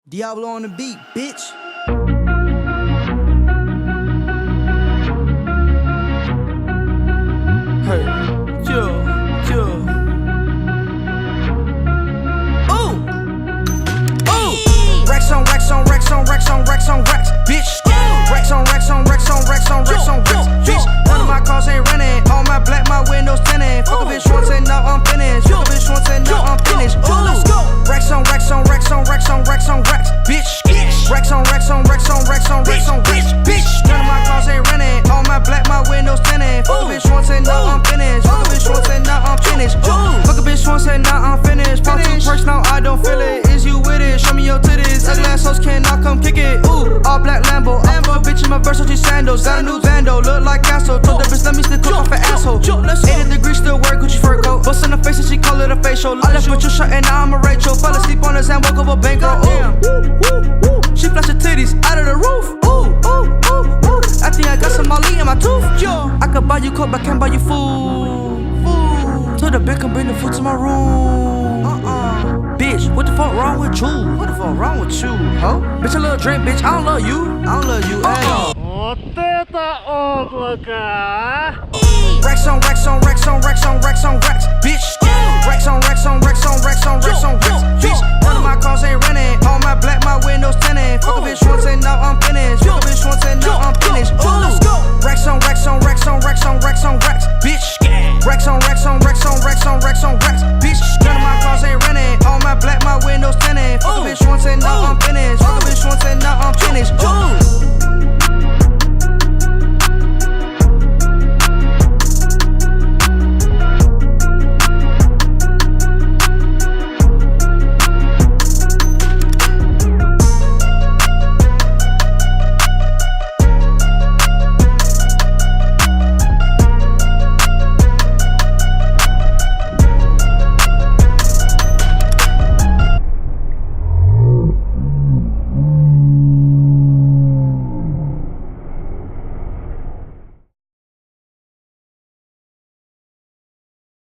Diablo on the beat, bitch. Hey, yeah. Ooh, ooh. Racks on racks on racks on racks on racks on racks, bitch. Racks on racks on racks on racks on racks on racks, bitch. None of my cars ain't running. All my black, my windows tinted. Fuck a bitch once and now I'm finished. Fuck a bitch once and now I'm finished. Let's go. Racks on racks on racks on racks on racks on racks, bitch. Racks on racks on racks on racks on racks on racks, bitch. None of my cars ain't running. All my black, my windows tinted. Fuck a bitch once and now I'm finished. Fuck a bitch once and now I'm finished. Fuck a bitch once and now I'm finished. Pop two perks now I don't feel it. Is you with it? Show me your titties. Ugly ass hoes cannot come kick it. Ooh, all black Lambo. I fuck a bitch in my Versace sandals. Got a new bando, look like Castle. Told the bitch let me stick up off an asshole. 80 degrees still wear Gucci fur coat. Bust in the face and she call it a facial. I left with your shirt and now I'm a Rachel. Fell asleep on his hand, woke up a bankroll. Ooh, she flash her titties out of the roof. I think I got some Molly in my tooth. I could buy you coke, but can't buy you food. Told the bitch come bring the food to my room. Bitch, what the fuck wrong with you? What the fuck wrong with you, huh? Bitch, a little drink, bitch, I don't love you. I don't love you, hey. Вот это облако! Racks on racks on racks on racks on racks on racks, bitch. Racks on racks on racks on racks on racks on racks, bitch. None of my cars ain't running. All my black, my windows tinted. Fuck a bitch once and now I'm finished. Fuck a bitch once and now I'm finished. Let's go. Racks on racks on racks on racks on racks on racks, bitch. Racks on racks on racks on racks on racks on racks, bitch. None of my cars ain't running. All my black, my windows tinted. Fuck a bitch once and now I'm finished. Fuck a bitch once and now I'm finished.